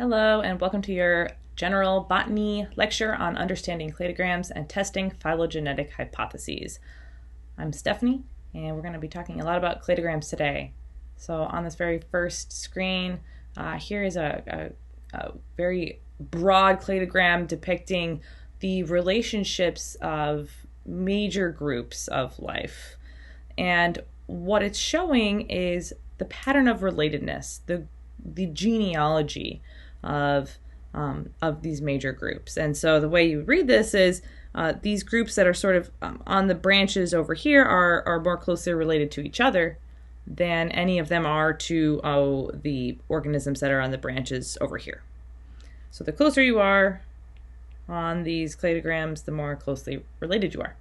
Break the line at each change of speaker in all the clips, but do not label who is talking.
Hello, and welcome to your general botany lecture on understanding cladograms and testing phylogenetic hypotheses. I'm Stephanie, and we're going to be talking a lot about cladograms today. So on this very first screen, here is a very broad cladogram depicting the relationships of major groups of life. And what it's showing is the pattern of relatedness, the genealogy of these major groups. And so the way you read this is these groups that are sort of on the branches over here are more closely related to each other than any of them are to the organisms that are on the branches over here. So the closer you are on these cladograms, the more closely related you are.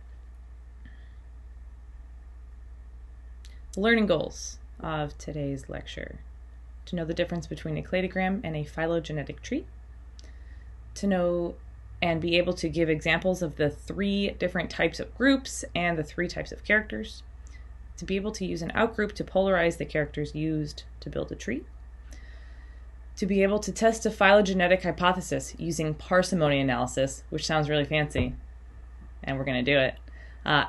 The learning goals of today's lecture: to know the difference between a cladogram and a phylogenetic tree, to know and be able to give examples of the 3 different types of groups and the 3 types of characters, to be able to use an outgroup to polarize the characters used to build a tree, to be able to test a phylogenetic hypothesis using parsimony analysis, which sounds really fancy, and we're going to do it,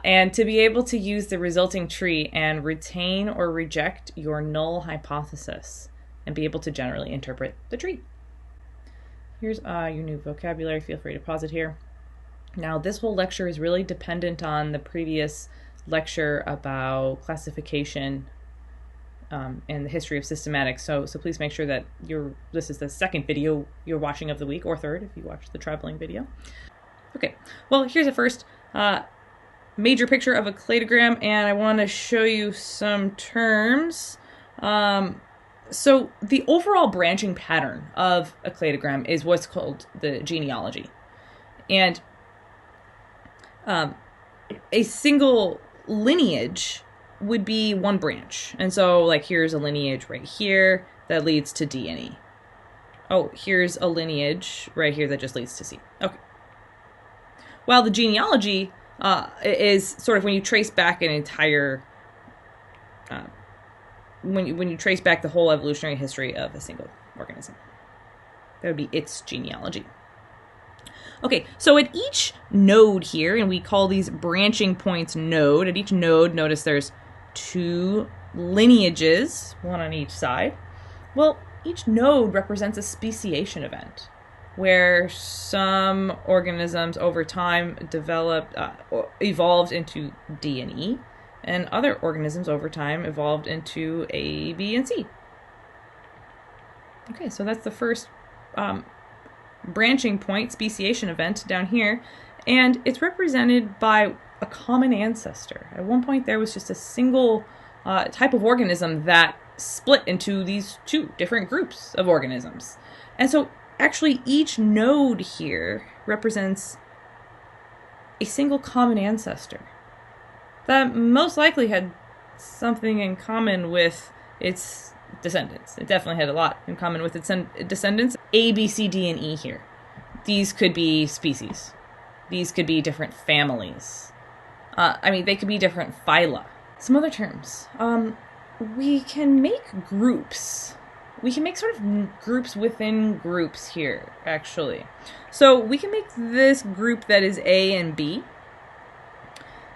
and to be able to use the resulting tree and retain or reject your null hypothesis, and be able to generally interpret the tree. Here's your new vocabulary. Feel free to pause it here. Now, this whole lecture is really dependent on the previous lecture about classification and the history of systematics. So please make sure that this is the second video you're watching of the week, or third if you watched the traveling video. Okay, well, here's a first major picture of a cladogram, and I want to show you some terms. So the overall branching pattern of a cladogram is what's called the genealogy. And a single lineage would be one branch. And so, like, here's a lineage right here that leads to D and E. Oh, here's a lineage right here that just leads to C. Okay. While the genealogy is sort of when you trace back an entire when you trace back the whole evolutionary history of a single organism. That would be its genealogy. Okay, so at each node here, and we call these branching points node, at each node, notice there's 2 lineages, one on each side. Well, each node represents a speciation event, where some organisms over time evolved into D and E, and other organisms over time evolved into A, B, and C. Okay, so that's the first branching point, speciation event down here, and it's represented by a common ancestor. At one point there was just a single type of organism that split into these 2 different groups of organisms. And so actually each node here represents a single common ancestor that most likely had something in common with its descendants. It definitely had a lot in common with its descendants. A, B, C, D, and E here. These could be species. These could be different families. They could be different phyla. Some other terms. We can make groups. We can make sort of groups within groups here, actually. So we can make this group that is A and B.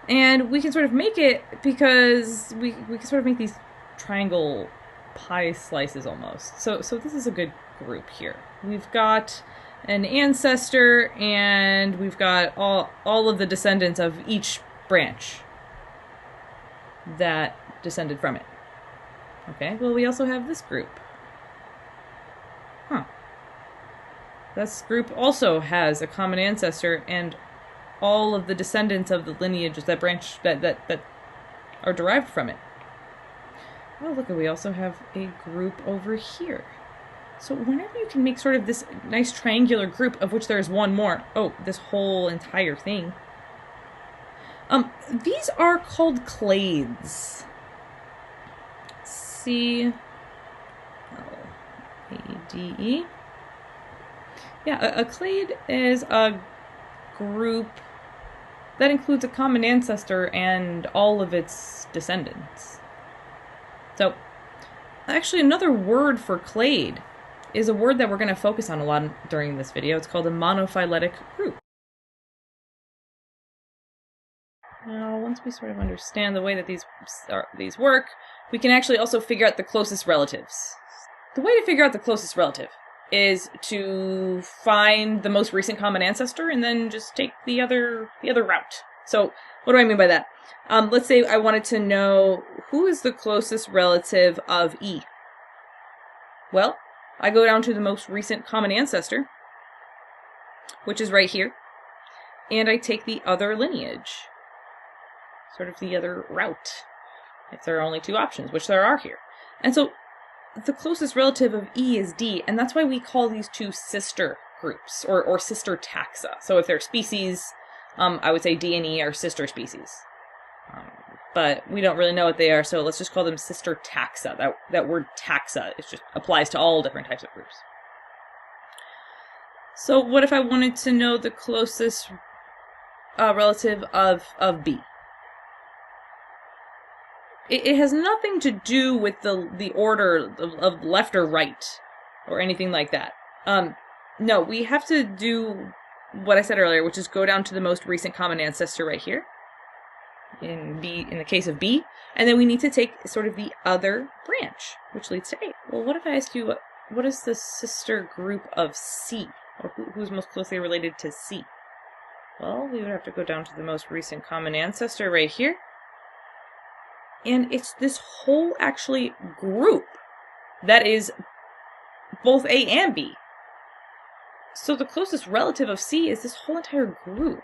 And we can sort of make it because we can sort of make these triangle pie slices almost. So this is a good group here. We've got an ancestor, and we've got all of the descendants of each branch that descended from it. Okay, well, we also have this group. This group also has a common ancestor and all of the descendants of the lineages that branch that are derived from it. Oh, look, we also have a group over here. So whenever you can make sort of this nice triangular group of which there's one more, this whole entire thing. These are called clades. C-L-A-D-E. Yeah, a clade is a group that includes a common ancestor and all of its descendants. So, actually another word for clade is a word that we're going to focus on a lot during this video. It's called a monophyletic group. Now, once we sort of understand the way that these work, we can actually also figure out the closest relatives. The way to figure out the closest relative is to find the most recent common ancestor and then just take the other route. So what do I mean by that? Let's say I wanted to know who is the closest relative of E. Well, I go down to the most recent common ancestor, which is right here, and I take the other lineage, sort of the other route, if there are only two options, which there are here. And so the closest relative of E is D, and that's why we call these two sister groups, or sister taxa. So if they're species, I would say D and E are sister species. But we don't really know what they are, so let's just call them sister taxa. That word taxa, it just applies to all different types of groups. So what if I wanted to know the closest relative of B? It has nothing to do with the order of left or right, or anything like that. No, we have to do what I said earlier, which is go down to the most recent common ancestor right here, in the case of B, and then we need to take sort of the other branch, which leads to A. Well, what if I ask you, what is the sister group of C, or who's most closely related to C? Well, we would have to go down to the most recent common ancestor right here, and it's this whole, actually, group that is both A and B. So the closest relative of C is this whole entire group.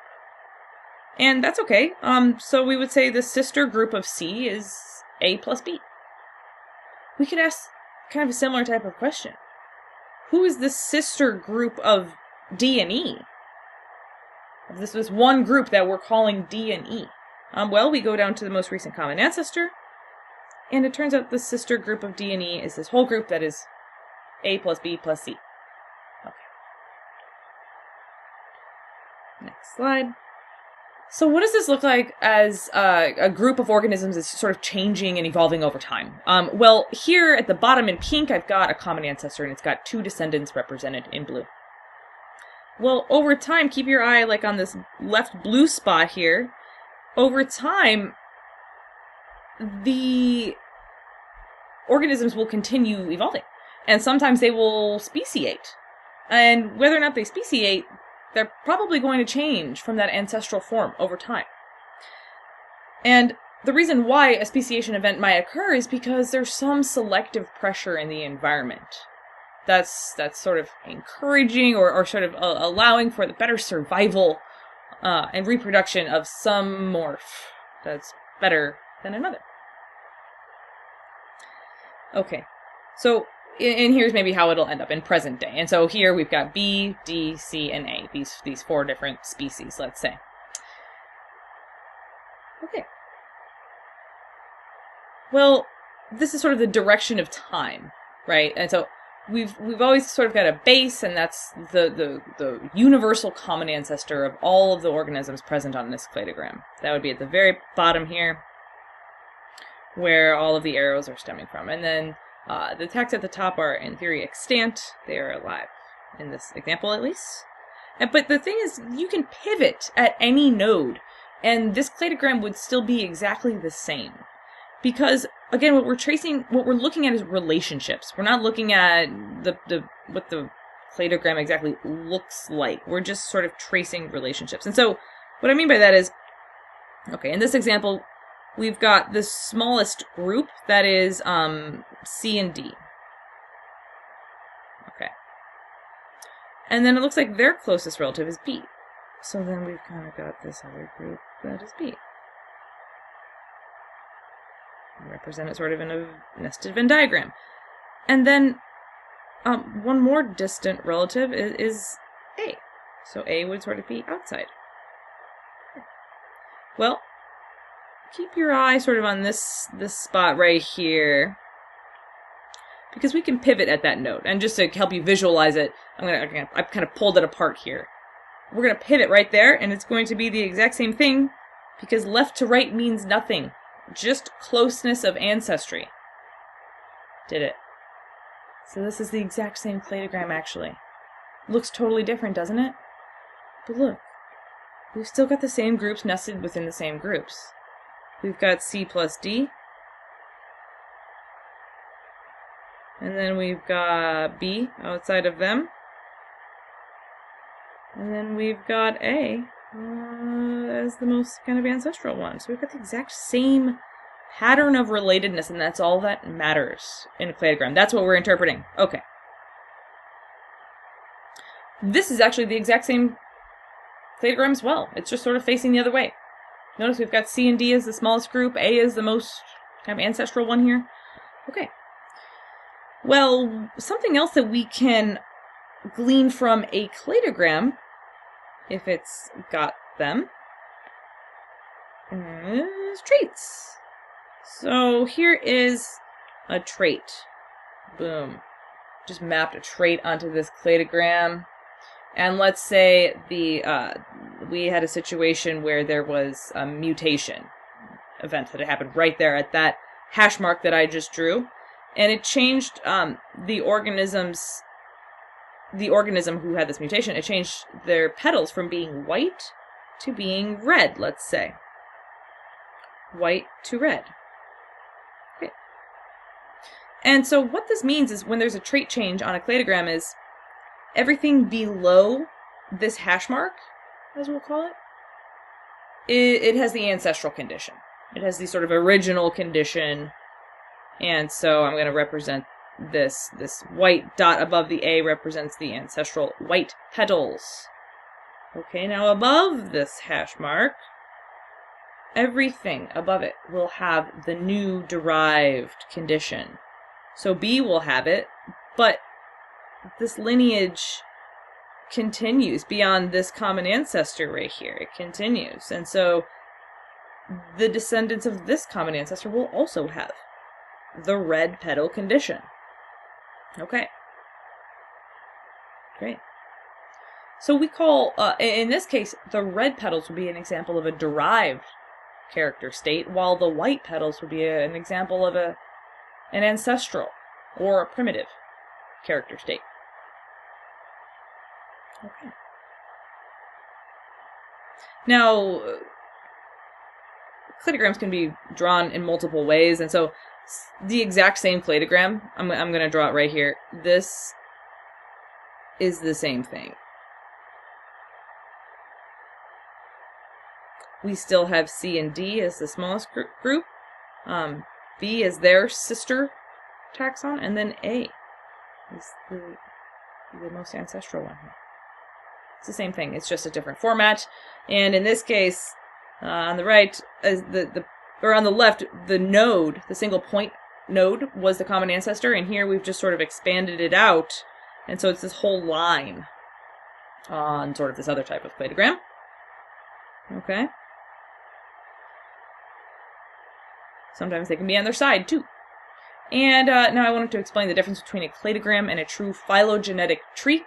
And that's okay. So we would say the sister group of C is A plus B. We could ask kind of a similar type of question. Who is the sister group of D and E? This one group that we're calling D and E. Well, we go down to the most recent common ancestor, and it turns out the sister group of D and E is this whole group that is A plus B plus C. Okay. Next slide. So what does this look like as a group of organisms is sort of changing and evolving over time? Well, here at the bottom in pink, I've got a common ancestor, and it's got two descendants represented in blue. Well, over time, keep your eye like on this left blue spot here. Over time, the organisms will continue evolving, and sometimes they will speciate. And whether or not they speciate, they're probably going to change from that ancestral form over time. And the reason why a speciation event might occur is because there's some selective pressure in the environment that's sort of encouraging or sort of allowing for the better survival and reproduction of some morph that's better than another. Okay, so and here's maybe how it'll end up in present day. And so here we've got B, D, C, and A, these four different species, let's say. Okay. Well, this is sort of the direction of time, right? And so we've always sort of got a base, and that's the universal common ancestor of all of the organisms present on this cladogram. That would be at the very bottom here, where all of the arrows are stemming from. And then the taxa at the top are, in theory, extant. They are alive, in this example at least. But the thing is, you can pivot at any node, and this cladogram would still be exactly the same. Because, again, what we're looking at is relationships. We're not looking at what the cladogram exactly looks like. We're just sort of tracing relationships. And so, what I mean by that is, okay, in this example, we've got the smallest group, that is C and D. Okay. And then it looks like their closest relative is B. So then we've kind of got this other group that is B. I represent it sort of in a nested Venn diagram. And then one more distant relative is A. So A would sort of be outside. Well, keep your eye sort of on this spot right here, because we can pivot at that node. And just to help you visualize it, I've kind of pulled it apart here. We're going to pivot right there, and it's going to be the exact same thing, because left to right means nothing. Just closeness of ancestry. Did it. So this is the exact same cladogram, actually. Looks totally different, doesn't it? But look, we've still got the same groups nested within the same groups. We've got C plus D. And then we've got B outside of them. And then we've got A as the most kind of ancestral one. So we've got the exact same pattern of relatedness, and that's all that matters in a cladogram. That's what we're interpreting. Okay. This is actually the exact same cladogram as well. It's just sort of facing the other way. Notice we've got C and D as the smallest group. A is the most kind of ancestral one here. Okay. Well, something else that we can glean from a cladogram, if it's got them, is traits. So here is a trait. Boom. Just mapped a trait onto this cladogram. And let's say we had a situation where there was a mutation event that had happened right there at that hash mark that I just drew. And it changed the organism who had this mutation, it changed their petals from being white to being red, let's say. White to red. Okay. And so what this means is when there's a trait change on a cladogram is everything below this hash mark, as we'll call it, it has the ancestral condition. It has the sort of original condition. And so I'm going to represent this white dot above the A represents the ancestral white petals. Okay, now above this hash mark, everything above it will have the new derived condition. So B will have it, but this lineage continues beyond this common ancestor right here. It continues. And so the descendants of this common ancestor will also have the red petal condition. Okay. Great. So we call, in this case, the red petals would be an example of a derived character state, while the white petals would be an example of an ancestral or a primitive character state. Okay. Now, cladograms can be drawn in multiple ways, and so the exact same cladogram, I'm going to draw it right here. This is the same thing. We still have C and D as the smallest group. B is their sister taxon, and then A is the most ancestral one here. It's the same thing. It's just a different format. And in this case, on the right, or on the left, the node, the single point node, was the common ancestor, and here we've just sort of expanded it out, and so it's this whole line on sort of this other type of cladogram. Okay. Sometimes they can be on their side, too. And now I wanted to explain the difference between a cladogram and a true phylogenetic tree.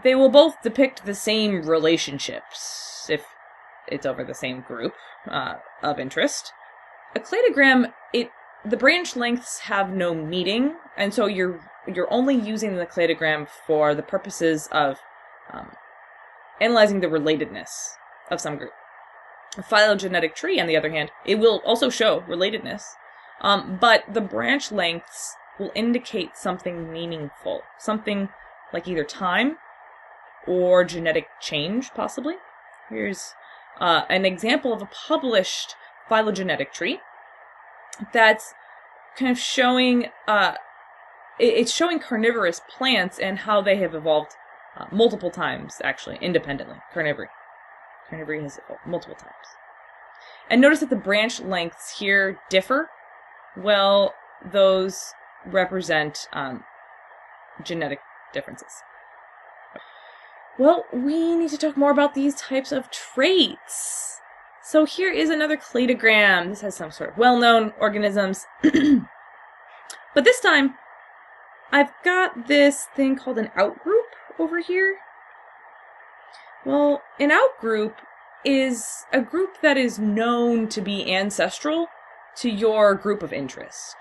They will both depict the same relationships, if it's over the same group of interest. A cladogram, the branch lengths have no meaning, and so you're only using the cladogram for the purposes of analyzing the relatedness of some group. A phylogenetic tree, on the other hand, it will also show relatedness, but the branch lengths will indicate something meaningful, something like either time or genetic change, possibly. Here's an example of a published phylogenetic tree that's kind of showing, it's showing carnivorous plants and how they have evolved multiple times, actually, independently. Carnivory has evolved multiple times. And notice that the branch lengths here differ. Well, those represent genetic differences. Well, we need to talk more about these types of traits. So here is another cladogram. This has some sort of well-known organisms. But this time, I've got this thing called an outgroup over here. Well, an outgroup is a group that is known to be ancestral to your group of interest.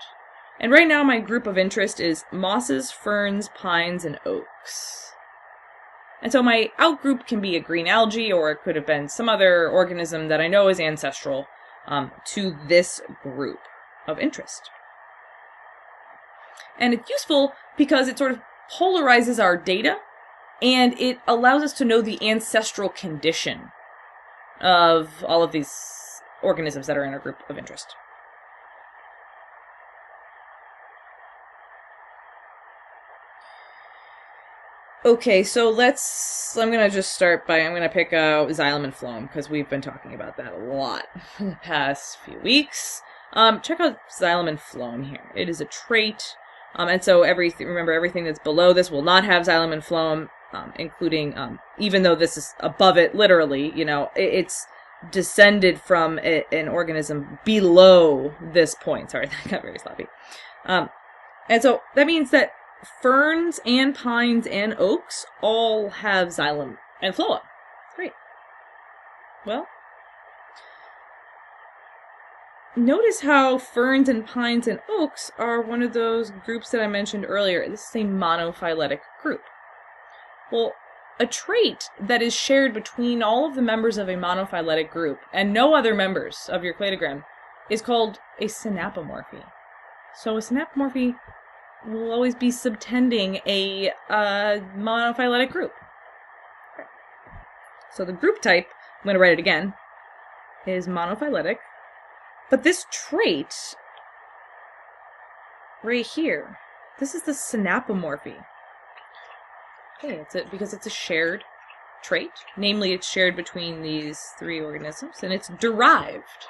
And right now my group of interest is mosses, ferns, pines, and oaks. And so my outgroup can be a green algae, or it could have been some other organism that I know is ancestral to this group of interest. And it's useful because it sort of polarizes our data, and it allows us to know the ancestral condition of all of these organisms that are in our group of interest. Okay, so I'm going to just start by, I'm going to pick out xylem and phloem, because we've been talking about that a lot in the past few weeks. Check out xylem and phloem here. It is a trait, and so remember, everything that's below this will not have xylem and phloem, including, even though this is above it, literally, it's descended from an organism below this point. Sorry, that got very sloppy. And so that means that ferns and pines and oaks all have xylem and phloem. Great. Well, notice how ferns and pines and oaks are one of those groups that I mentioned earlier. This is a monophyletic group. Well, a trait that is shared between all of the members of a monophyletic group and no other members of your cladogram is called a synapomorphy. So a synapomorphy will always be subtending a monophyletic group. So the group type, I'm going to write it again, is monophyletic. But this trait right here, this is the synapomorphy. Okay, because it's a shared trait. Namely, it's shared between these three organisms, and it's derived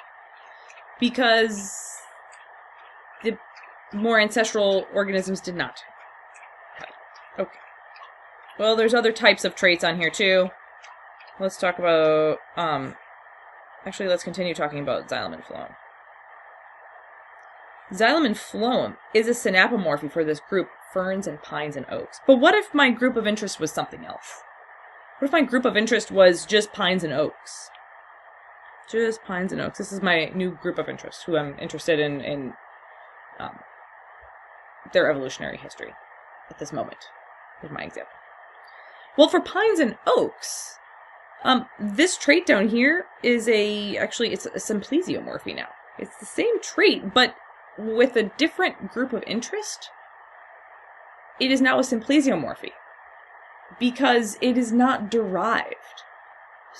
because the more ancestral organisms did not have it. Okay. Well, there's other types of traits on here too. Let's talk about, actually, let's continue talking about xylem and phloem. Xylem and phloem is a synapomorphy for this group, ferns and pines and oaks. But what if my group of interest was something else? What if my group of interest was just pines and oaks? Just pines and oaks. This is my new group of interest, who I'm interested in their evolutionary history at this moment, is my example. Well, for pines and oaks, this trait down here is it's a symplesiomorphy now. It's the same trait, but with a different group of interest. It is now a symplesiomorphy because it is not derived.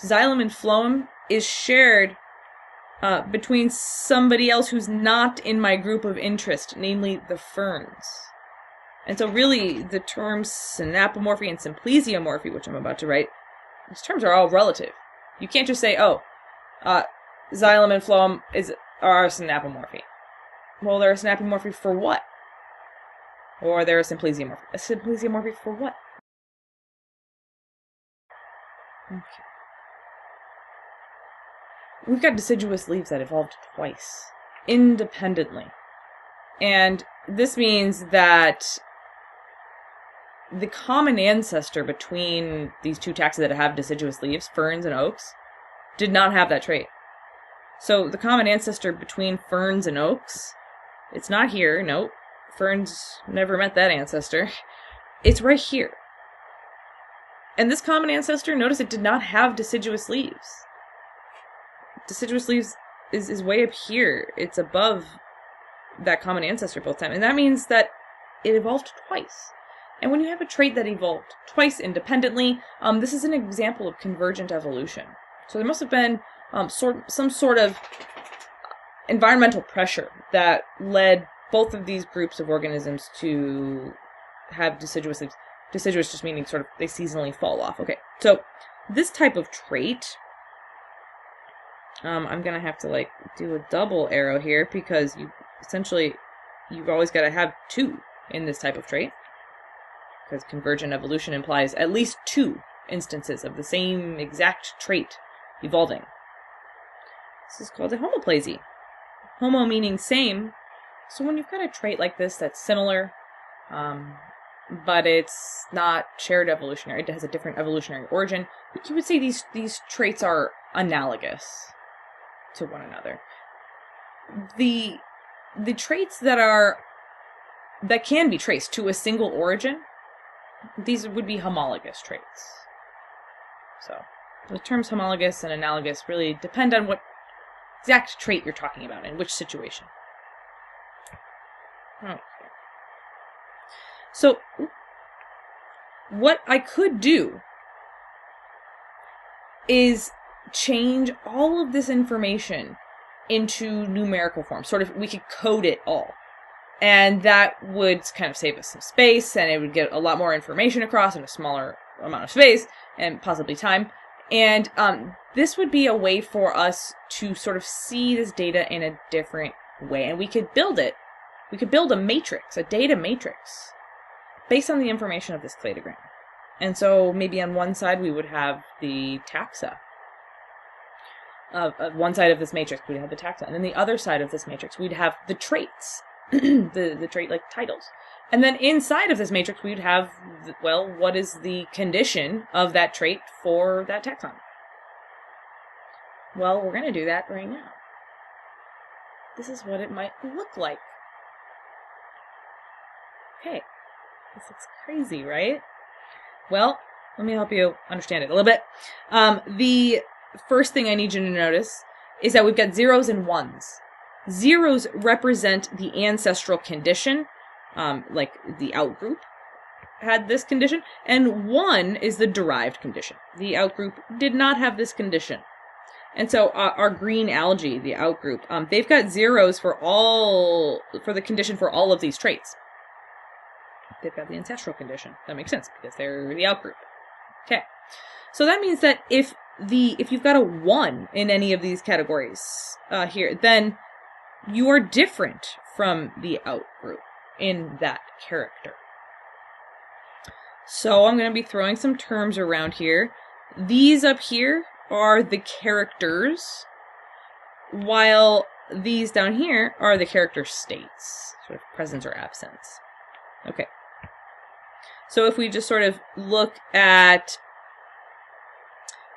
Xylem and phloem is shared between somebody else who's not in my group of interest, namely the ferns. And so really the terms synapomorphy and symplesiomorphy, which I'm about to write, these terms are all relative. You can't just say, xylem and phloem are a synapomorphy. Well, they're a synapomorphy for what? Or they're a symplesiomorphy. A symplesiomorphy for what? Okay. We've got deciduous leaves that evolved twice, independently. And this means that the common ancestor between these two taxa that have deciduous leaves, ferns and oaks, did not have that trait. So the common ancestor between ferns and oaks, it's not here, nope. Ferns never met that ancestor. It's right here. And this common ancestor, notice it did not have deciduous leaves. Deciduous leaves is way up here. It's above that common ancestor both times. And that means that it evolved twice. And when you have a trait that evolved twice independently, this is an example of convergent evolution. So there must have been some sort of environmental pressure that led both of these groups of organisms to have deciduous leaves. Deciduous just meaning sort of they seasonally fall off. Okay, so this type of trait, I'm going to have to do a double arrow here because you've always got to have two in this type of trait. Because convergent evolution implies at least two instances of the same exact trait evolving. This is called a homoplasy. Homo meaning same. So when you've got a trait like this that's similar, but it's not shared evolutionary, it has a different evolutionary origin, you would say these traits are analogous to one another. The traits that are that can be traced to a single origin, these would be homologous traits. So the terms homologous and analogous really depend on what exact trait you're talking about and which situation. Okay. So what I could do is change all of this information into numerical form. Sort of, we could code it all. And that would kind of save us some space, and it would get a lot more information across in a smaller amount of space, and possibly time. And this would be a way for us to sort of see this data in a different way. And we could build it. We could build a matrix, a data matrix, based on the information of this cladogram. And so maybe on one side we would have the taxa. One side of this matrix we'd have the taxa. And then the other side of this matrix we'd have the traits. the trait like titles. And then inside of this matrix we'd have, well, what is the condition of that trait for that taxon? Well, we're going to do that right now. This is what it might look like. Okay, this looks crazy, right? Well, let me help you understand it a little bit. The first thing I need you to notice is that we've got zeros and ones. Zeros represent the ancestral condition, like the outgroup had this condition, and 1 is the derived condition. The outgroup did not have this condition. And so our green algae, the outgroup, they've got zeros for the condition for all of these traits. They've got the ancestral condition. That makes sense because they're the outgroup. Okay. So that means that if you've got a 1 in any of these categories here, then you are different from the outgroup in that character. So I'm going to be throwing some terms around here. These up here are the characters, while these down here are the character states, sort of presence or absence. Okay. So if we just sort of look at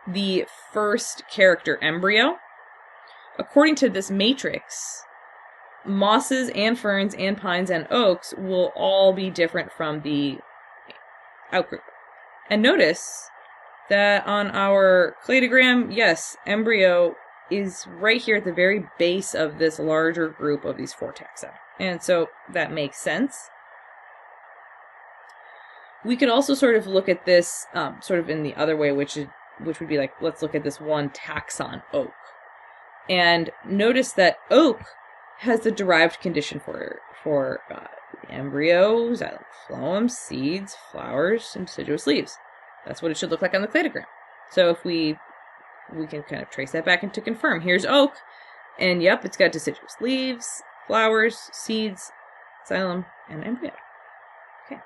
the first character, embryo, according to this matrix, mosses and ferns and pines and oaks will all be different from the outgroup. And notice that on our cladogram, yes, embryo is right here at the very base of this larger group of these 4 taxa. And so that makes sense. We could also sort of look at this sort of in the other way, which would be like, let's look at this one taxon, oak. And notice that oak has the derived condition for the embryo, xylem, phloem, seeds, flowers, and deciduous leaves. That's what it should look like on the cladogram. So if we can kind of trace that back and to confirm. Here's oak, and yep, it's got deciduous leaves, flowers, seeds, xylem, and embryo. Okay.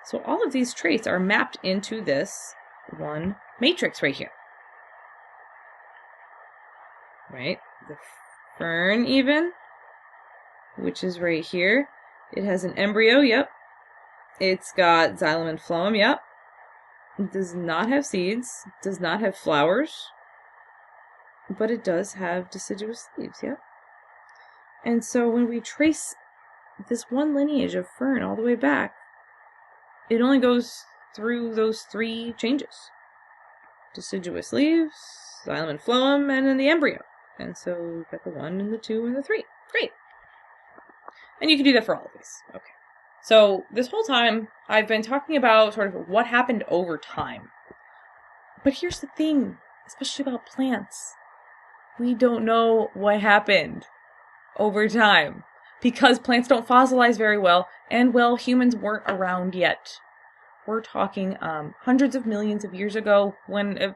So all of these traits are mapped into this one matrix right here. Right? The fern even, which is right here. It has an embryo, yep. It's got xylem and phloem, yep. It does not have seeds, does not have flowers, but it does have deciduous leaves, yep. And so when we trace this one lineage of fern all the way back, it only goes through those 3 changes. Deciduous leaves, xylem and phloem, and then the embryo. And so we've got the 1 and the 2 and the 3. Great. And you can do that for all of these. Okay. So this whole time, I've been talking about sort of what happened over time. But here's the thing, especially about plants. We don't know what happened over time. Because plants don't fossilize very well, and, well, humans weren't around yet. We're talking hundreds of millions of years ago when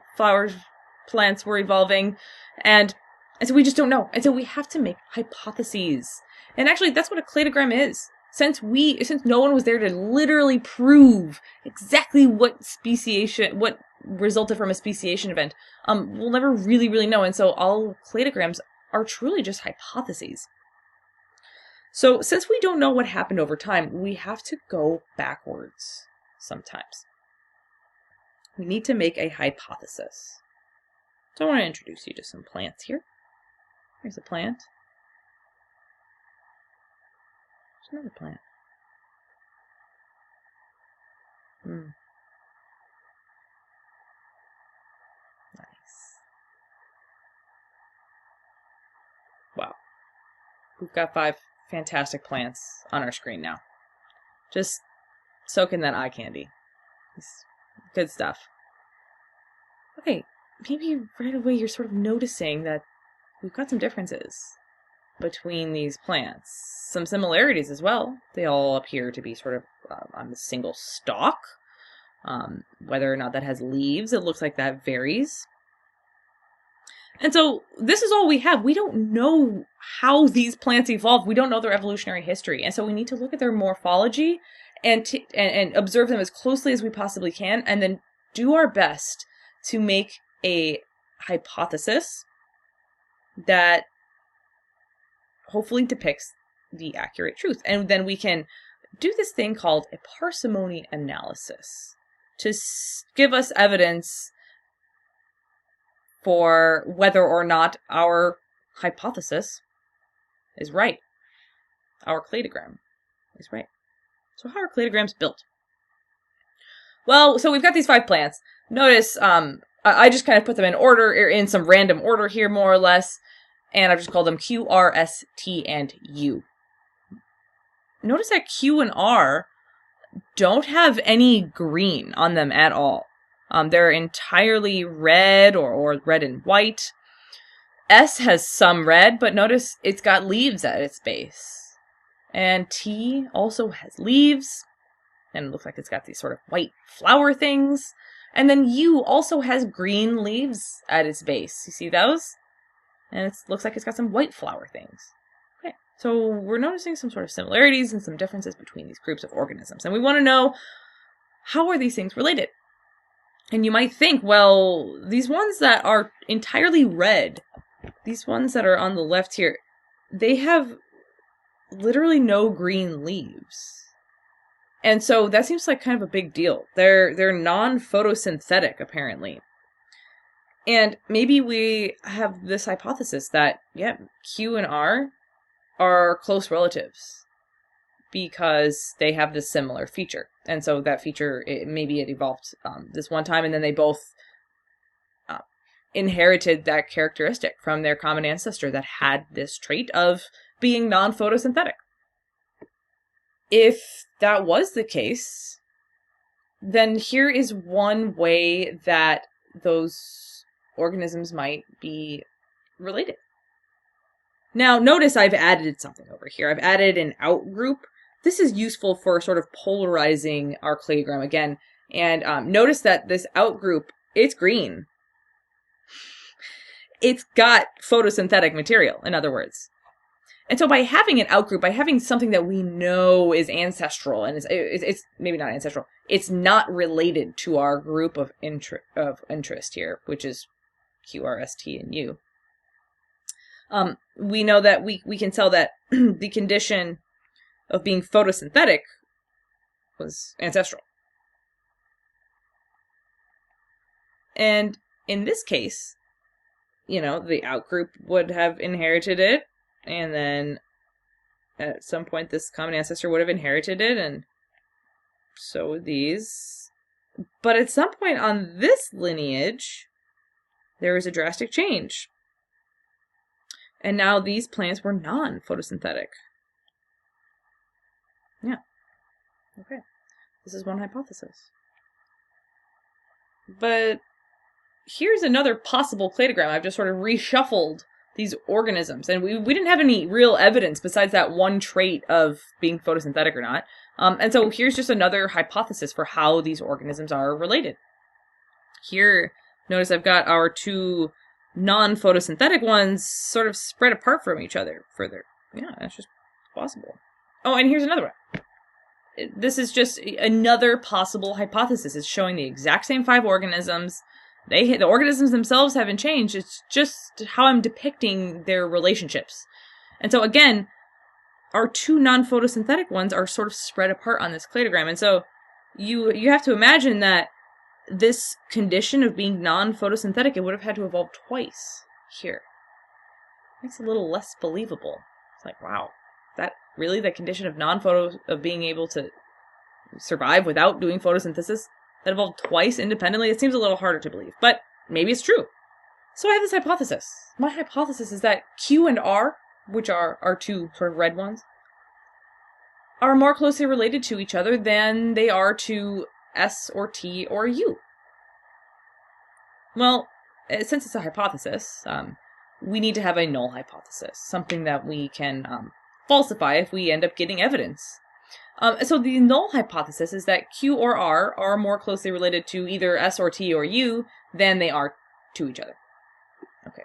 plants were evolving, and so we just don't know. And so we have to make hypotheses. And actually, that's what a cladogram is. Since no one was there to literally prove exactly what resulted from a speciation event, we'll never really know. And so all cladograms are truly just hypotheses. So since we don't know what happened over time, we have to go backwards sometimes. We need to make a hypothesis. So I want to introduce you to some plants here. Here's a plant. There's another plant. Nice. Wow. We've got 5 fantastic plants on our screen now. Just soak in that eye candy. It's good stuff. Okay, maybe right away you're sort of noticing that we've got some differences between these plants. Some similarities as well. They all appear to be sort of on a single stalk. Whether or not that has leaves, it looks like that varies. And so this is all we have. We don't know how these plants evolved. We don't know their evolutionary history. And so we need to look at their morphology and observe them as closely as we possibly can, and then do our best to make a hypothesis that hopefully depicts the accurate truth. And then we can do this thing called a parsimony analysis to give us evidence for whether or not our hypothesis is right. Our cladogram is right. So how are cladograms built? Well, so we've got these 5 plants. Notice I just kind of put them in order, in some random order here, more or less. And I've just called them Q, R, S, T, and U. Notice that Q and R don't have any green on them at all. They're entirely red or red and white. S has some red, but notice it's got leaves at its base. And T also has leaves, and it looks like it's got these sort of white flower things. And then U also has green leaves at its base. You see those? And it looks like it's got some white flower things. Okay, so we're noticing some sort of similarities and some differences between these groups of organisms. And we want to know, how are these things related? And you might think, well, these ones that are entirely red, these ones that are on the left here, they have literally no green leaves. And so that seems like kind of a big deal. They're non-photosynthetic, apparently. And maybe we have this hypothesis that, yeah, Q and R are close relatives because they have this similar feature. And so that feature, maybe it evolved this one time, and then they both inherited that characteristic from their common ancestor that had this trait of being non-photosynthetic. If that was the case, then here is one way that those organisms might be related. Now, notice I've added something over here. I've added an outgroup. This is useful for sort of polarizing our cladogram again. And notice that this outgroup, it's green. It's got photosynthetic material, in other words. And so by having an outgroup, by having something that we know is ancestral, and it's maybe not ancestral, it's not related to our group of interest here, which is Q, R, S, T, and U. We know that we can tell that the condition of being photosynthetic was ancestral. And in this case, you know, the outgroup would have inherited it, and then at some point this common ancestor would have inherited it, and so would these. But at some point on this lineage, there was a drastic change. And now these plants were non-photosynthetic. Yeah. Okay. This is one hypothesis. But here's another possible cladogram. I've just sort of reshuffled these organisms. And we didn't have any real evidence besides that one trait of being photosynthetic or not. And so here's just another hypothesis for how these organisms are related. Here, notice I've got our 2 non-photosynthetic ones sort of spread apart from each other further. Yeah, that's just possible. Oh, and here's another one. This is just another possible hypothesis. It's showing the exact same 5 organisms. The organisms themselves haven't changed. It's just how I'm depicting their relationships. And so again, our 2 non-photosynthetic ones are sort of spread apart on this cladogram. And so you have to imagine that this condition of being non-photosynthetic, it would have had to evolve twice here. Makes it a little less believable. It's like, wow, that really the condition of of being able to survive without doing photosynthesis that evolved twice independently? It seems a little harder to believe, but maybe it's true. So I have this hypothesis. My hypothesis is that Q and R, which are our two sort of red ones, are more closely related to each other than they are to S or T or U. Well, since it's a hypothesis, we need to have a null hypothesis, something that we can falsify if we end up getting evidence. So the null hypothesis is that Q or R are more closely related to either S or T or U than they are to each other. Okay,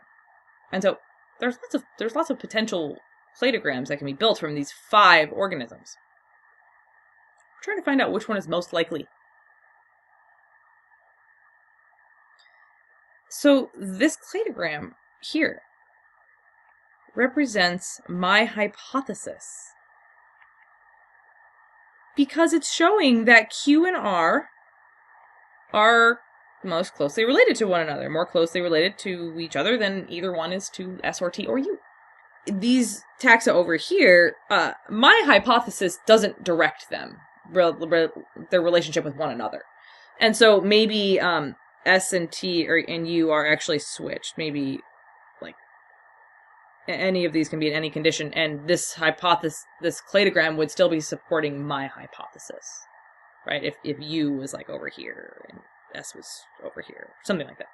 and so there's lots of potential cladograms that can be built from these 5 organisms. We're trying to find out which one is most likely. So this cladogram here represents my hypothesis because it's showing that Q and R are most closely related to one another, more closely related to each other than either one is to S or T or U. These taxa over here, my hypothesis doesn't direct them, their relationship with one another. And so maybe S and T and U are actually switched. Maybe like any of these can be in any condition, and this cladogram would still be supporting my hypothesis, right? If U was like over here and S was over here, something like that.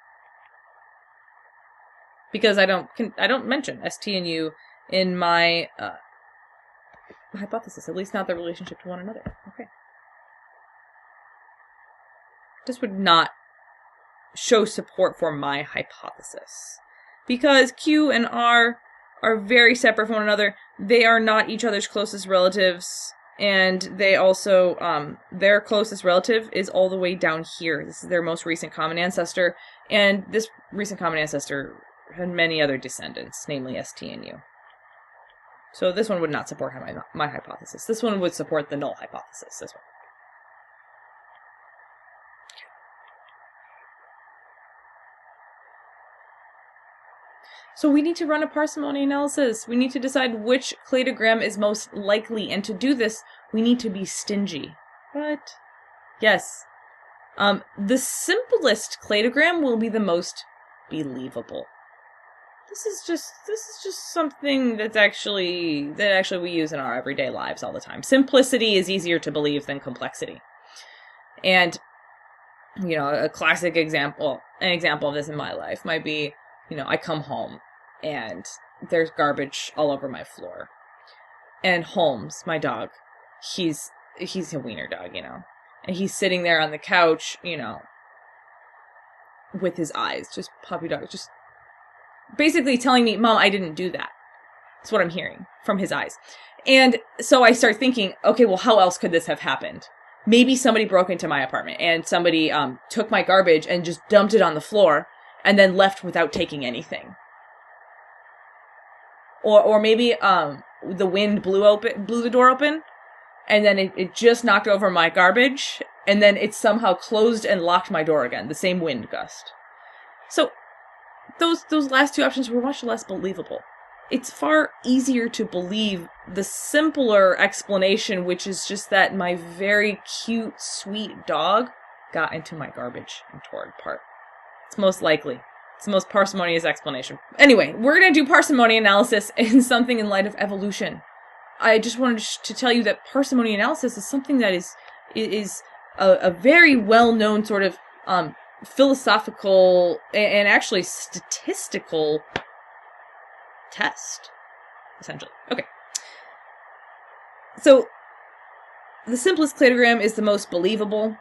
Because I don't mention S, T, and U in my hypothesis, at least not the relationship to one another. Okay. This would not show support for my hypothesis. Because Q and R are very separate from one another. They are not each other's closest relatives. And they also, their closest relative is all the way down here. This is their most recent common ancestor. And this recent common ancestor had many other descendants, namely S, T, and U. So this one would not support my hypothesis. This one would support the null hypothesis, this one. So we need to run a parsimony analysis. We need to decide which cladogram is most likely. And to do this, we need to be stingy. But, yes, the simplest cladogram will be the most believable. This is just something that actually we use in our everyday lives all the time. Simplicity is easier to believe than complexity. And, you know, an example of this in my life might be, you know, I come home and there's garbage all over my floor. And Holmes, my dog, he's a wiener dog, you know. And he's sitting there on the couch, you know, with his eyes, just puppy dog, just basically telling me, Mom, I didn't do that. That's what I'm hearing from his eyes. And so I start thinking, okay, well, how else could this have happened? Maybe somebody broke into my apartment and somebody took my garbage and just dumped it on the floor and then left without taking anything. Or maybe the wind blew the door open, and then it just knocked over my garbage, and then it somehow closed and locked my door again, the same wind gust. So those last 2 options were much less believable. It's far easier to believe the simpler explanation, which is just that my very cute, sweet dog got into my garbage and tore it apart. It's most likely. It's the most parsimonious explanation. Anyway, we're going to do parsimony analysis in something in light of evolution. I just wanted to tell you that parsimony analysis is something that is a very well-known sort of philosophical and actually statistical test, essentially. Okay. So, the simplest cladogram is the most believable.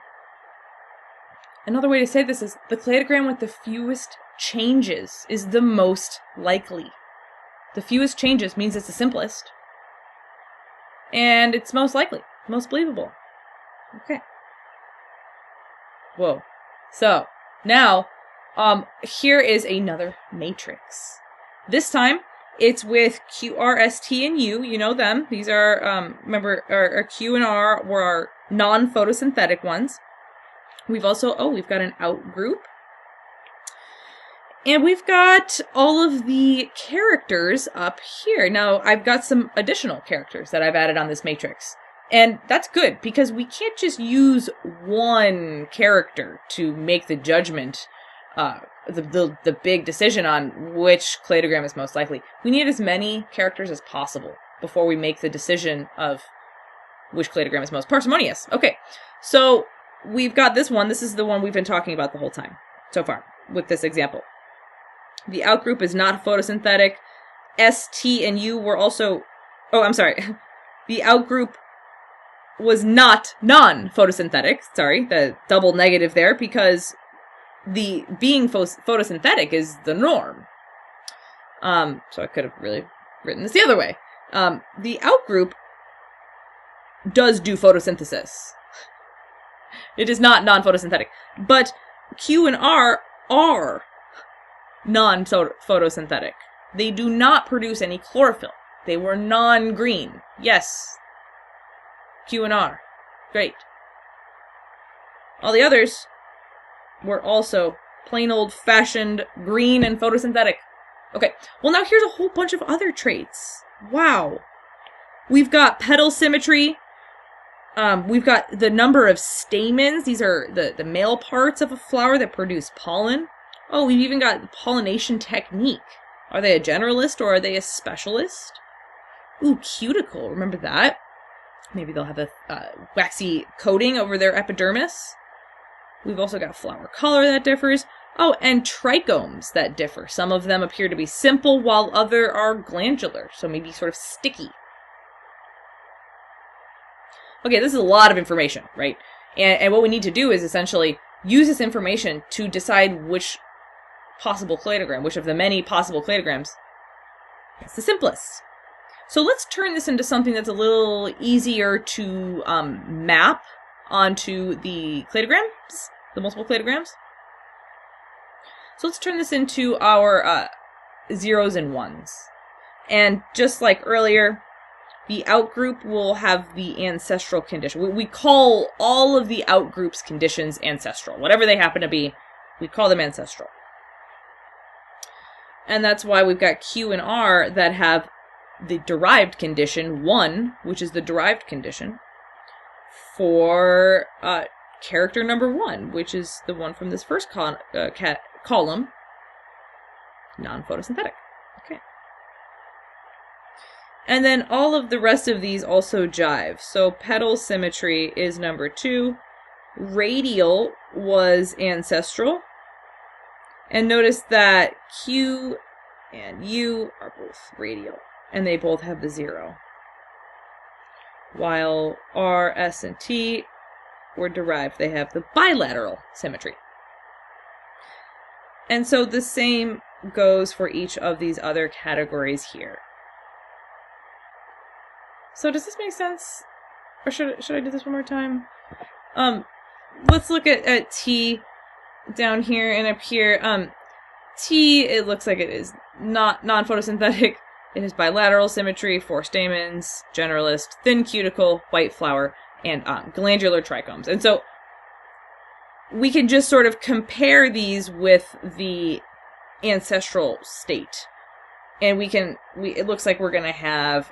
Another way to say this is the cladogram with the fewest changes is the most likely. The fewest changes means it's the simplest. And it's most likely, most believable. Okay. Whoa. So, now, here is another matrix. This time, it's with Q, R, S, T, and U. You know them. These are, remember, our Q and R were our non-photosynthetic ones. We've also, we've got an outgroup. And we've got all of the characters up here. Now, I've got some additional characters that I've added on this matrix. And that's good, because we can't just use one character to make the judgment, the big decision on which cladogram is most likely. We need as many characters as possible before we make the decision of which cladogram is most parsimonious. Okay, so we've got this one. This is the one we've been talking about the whole time so far with this example. The outgroup is not photosynthetic. S, T, and U were also... Oh, I'm sorry. The outgroup was not non-photosynthetic. Sorry, the double negative there, because the being photosynthetic is the norm. So I could have really written this the other way. The outgroup does do photosynthesis. It is not non-photosynthetic. But Q and R are non-photosynthetic. They do not produce any chlorophyll. They were non-green. Yes. Q and R. Great. All the others were also plain old-fashioned green and photosynthetic. Okay, well now here's a whole bunch of other traits. Wow. We've got petal symmetry. We've got the number of stamens. These are the male parts of a flower that produce pollen. Oh, we've even got the pollination technique. Are they a generalist or are they a specialist? Ooh, cuticle. Remember that? Maybe they'll have a waxy coating over their epidermis. We've also got flower color that differs. Oh, and trichomes that differ. Some of them appear to be simple, while other are glandular, so maybe sort of sticky. Okay, this is a lot of information, right? And what we need to do is essentially use this information to decide which possible cladogram, which of the many possible cladograms is the simplest. So let's turn this into something that's a little easier to map onto the cladograms, the multiple cladograms. So let's turn this into our zeros and ones. And just like earlier, the outgroup will have the ancestral condition. We call all of the outgroups conditions ancestral. Whatever they happen to be, we call them ancestral. And that's why we've got Q and R that have the derived condition 1, which is the derived condition, for character number 1, which is the one from this first column, non-photosynthetic. Okay. And then all of the rest of these also jive. So petal symmetry is number 2. Radial was ancestral. And notice that Q and U are both radial. And they both have the 0. While R, S, and T were derived. They have the bilateral symmetry. And so the same goes for each of these other categories here. So does this make sense? Or should I do this one more time? Let's look at T down here and up here. T, it looks like it is not non-photosynthetic. It has bilateral symmetry, 4 stamens, generalist, thin cuticle, white flower, and glandular trichomes. And so we can just sort of compare these with the ancestral state. And it looks like we're going to have,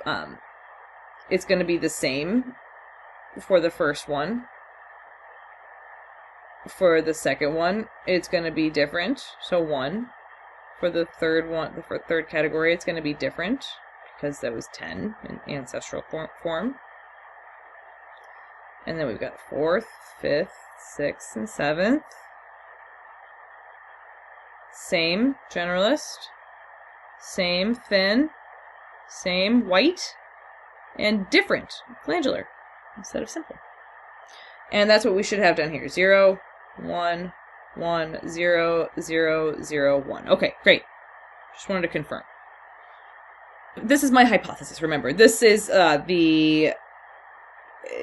it's going to be the same for the first one. For the second one, it's going to be different. So 1. For the third one, the third category, it's going to be different because that was 10 in ancestral form. And then we've got 4th, 5th, 6th, and 7th. Same generalist, same thin, same white, and different glandular instead of simple. And that's what we should have down here. 0, 1, 1, 0, 0, 0, 1. Okay, great. Just wanted to confirm. This is my hypothesis, remember. This is the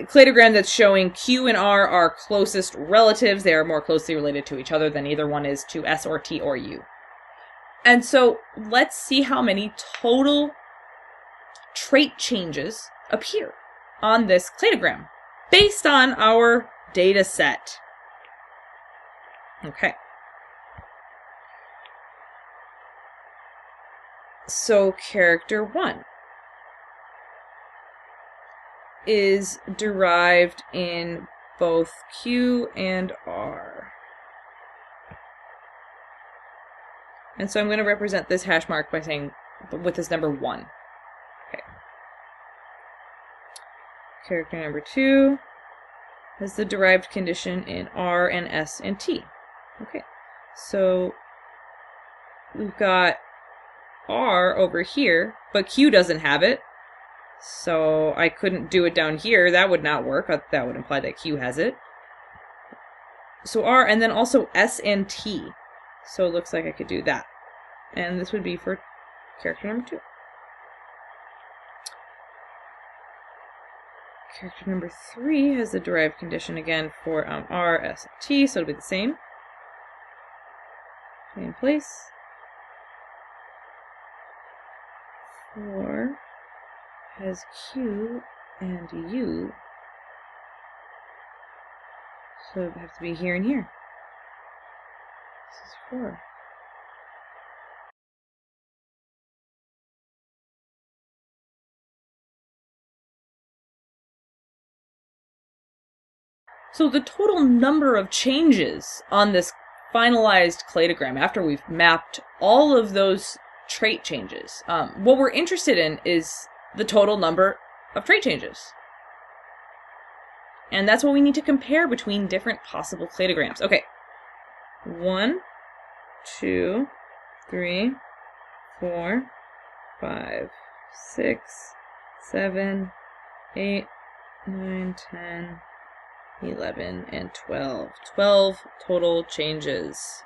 cladogram that's showing Q and R are closest relatives. They are more closely related to each other than either one is to S or T or U. And so let's see how many total trait changes appear on this cladogram based on our data set. Okay. So character 1. is derived in both Q and R. And so I'm going to represent this hash mark by saying, with this number 1. Okay. Character number 2 has the derived condition in R and S and T. Okay, so we've got R over here, but Q doesn't have it, so I couldn't do it down here. That would not work. That would imply that Q has it. So R, and then also S and T. So it looks like I could do that. And this would be for character number 2. Character number 3 has the derived condition again for R, S, and T, so it'll be the same. Same place. 4 has Q and U, so it would have to be here and here. This is 4. So the total number of changes on this finalized cladogram, after we've mapped all of those trait changes, what we're interested in is the total number of trait changes. And that's what we need to compare between different possible cladograms. Okay, 1, 2, 3, 4, 5, 6, 7, 8, 9, 10, 11, and 12. 12 total changes.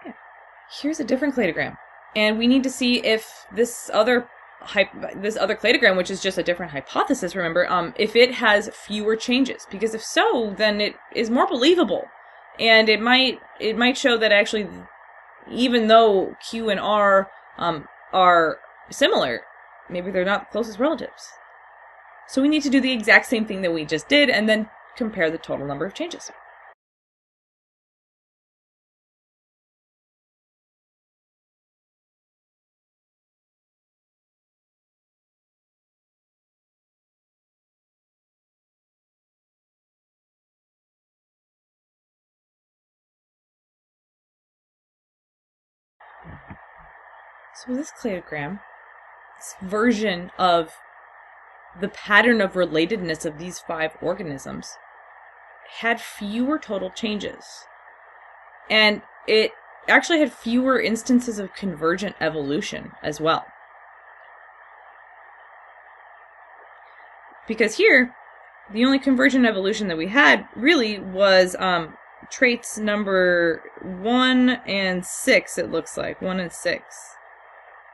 Yeah. Here's a different cladogram. And we need to see if this other cladogram, which is just a different hypothesis, remember, if it has fewer changes. Because if so, then it is more believable. And it might show that actually, even though Q and R are similar, maybe they're not the closest relatives. So we need to do the exact same thing that we just did and then compare the total number of changes. So this cladogram, this version of the pattern of relatedness of these 5 organisms, had fewer total changes. And it actually had fewer instances of convergent evolution as well. Because here, the only convergent evolution that we had really was traits number 1 and 6, it looks like. 1 and 6.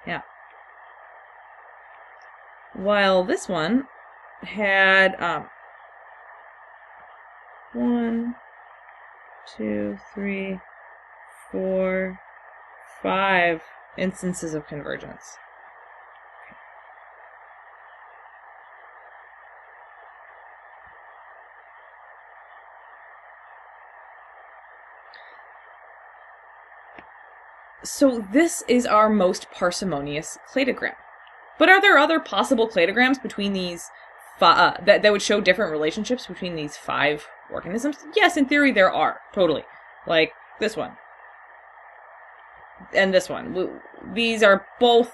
Yeah. While this one had 1, 2, 3, 4, 5 instances of convergence. So this is our most parsimonious cladogram. But are there other possible cladograms between these that would show different relationships between these 5 organisms? Yes, in theory there are, totally. Like this one. And this one. These are both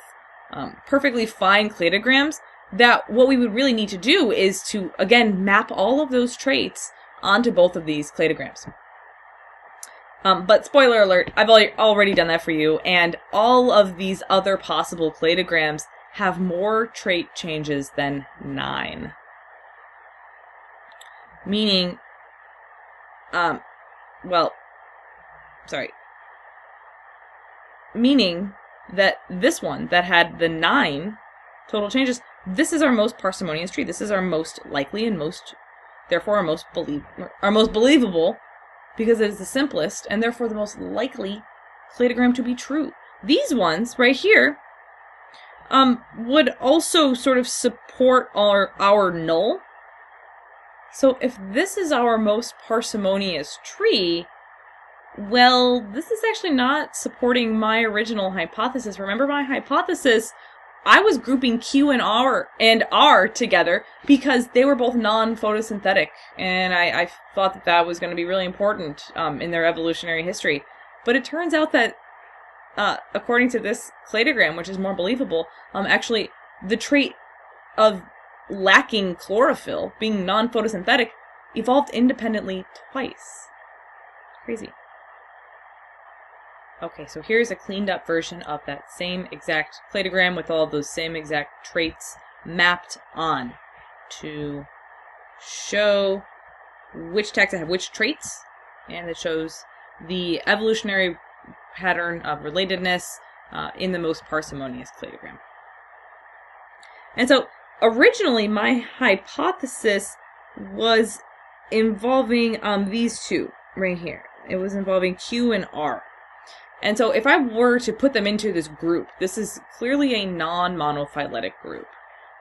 perfectly fine cladograms that what we would really need to do is to, again, map all of those traits onto both of these cladograms. But spoiler alert, I've already done that for you, and all of these other possible cladograms have more trait changes than 9. Meaning, meaning that this one that had the 9 total changes, this is our most parsimonious tree. This is our most likely and therefore our most believable, because it is the simplest and therefore the most likely cladogram to be true. These ones right here would also sort of support our null. So if this is our most parsimonious tree, well, this is actually not supporting my original hypothesis. Remember, my hypothesis I was grouping Q and R together because they were both non-photosynthetic, and I thought that that was going to be really important in their evolutionary history. But it turns out that, according to this cladogram, which is more believable, actually the trait of lacking chlorophyll, being non-photosynthetic, evolved independently twice. Crazy. Okay, so here's a cleaned up version of that same exact cladogram with all of those same exact traits mapped on to show which taxa have which traits, and it shows the evolutionary pattern of relatedness in the most parsimonious cladogram. And so originally my hypothesis was involving these two right here. It was involving Q and R. And so if I were to put them into this group, this is clearly a non-monophyletic group.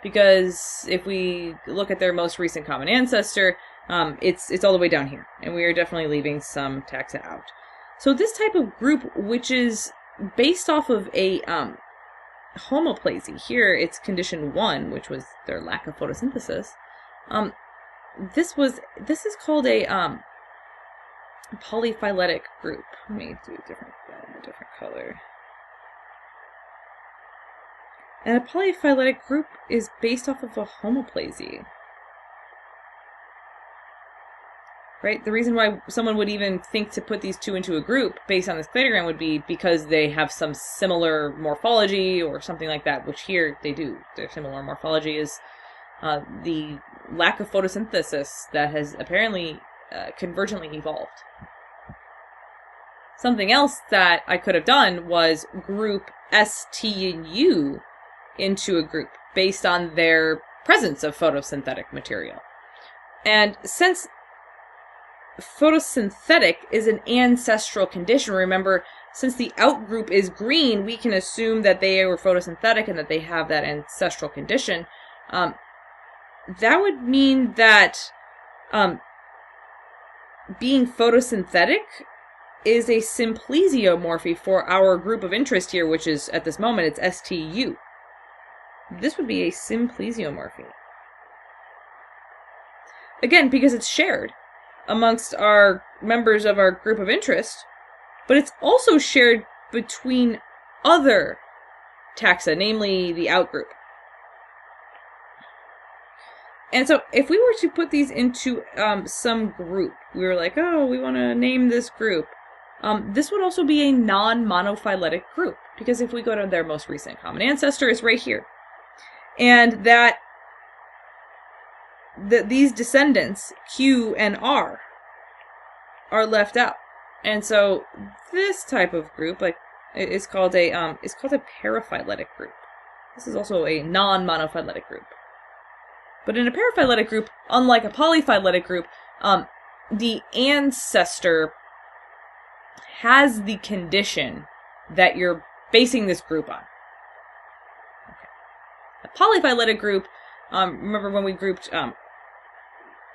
Because if we look at their most recent common ancestor, it's all the way down here. And we are definitely leaving some taxa out. So this type of group, which is based off of a homoplasy, here it's condition 1, which was their lack of photosynthesis. This is called a polyphyletic group. Let me do a different color. And a polyphyletic group is based off of a homoplasy. Right? The reason why someone would even think to put these two into a group based on this cladogram would be because they have some similar morphology or something like that, which here they do. Their similar morphology is the lack of photosynthesis that has apparently convergently evolved. Something else that I could have done was group S, T, and U into a group based on their presence of photosynthetic material. And since photosynthetic is an ancestral condition, remember, since the outgroup is green, we can assume that they were photosynthetic and that they have that ancestral condition. That would mean that being photosynthetic is a simplesiomorphy for our group of interest here, which is, at this moment, it's STU. This would be a simplesiomorphy. Again, because it's shared amongst our members of our group of interest, but it's also shared between other taxa, namely the outgroup. And so if we were to put these into some group, we were like, oh, we want to name this group. This would also be a non-monophyletic group, because if we go to their most recent common ancestor, it's right here. And that these descendants, Q and R, are left out. And so this type of group, like, is called a paraphyletic group. This is also a non-monophyletic group. But in a paraphyletic group, unlike a polyphyletic group, the ancestor has the condition that you're basing this group on. Okay. A polyphyletic group, remember when we grouped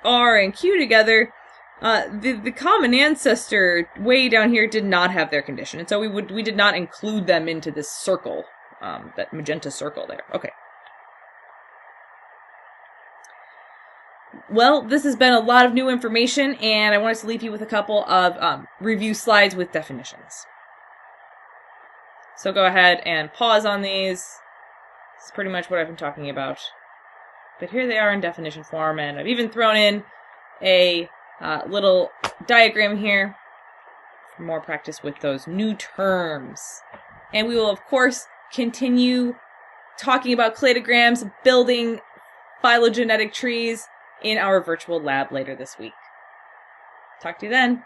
R and Q together, the common ancestor way down here did not have their condition, and so we did not include them into this circle, that magenta circle there. Okay. Well, this has been a lot of new information, and I wanted to leave you with a couple of review slides with definitions. So go ahead and pause on these. This is pretty much what I've been talking about. But here they are in definition form, and I've even thrown in a little diagram here for more practice with those new terms. And we will, of course, continue talking about cladograms, building phylogenetic trees in our virtual lab later this week. Talk to you then.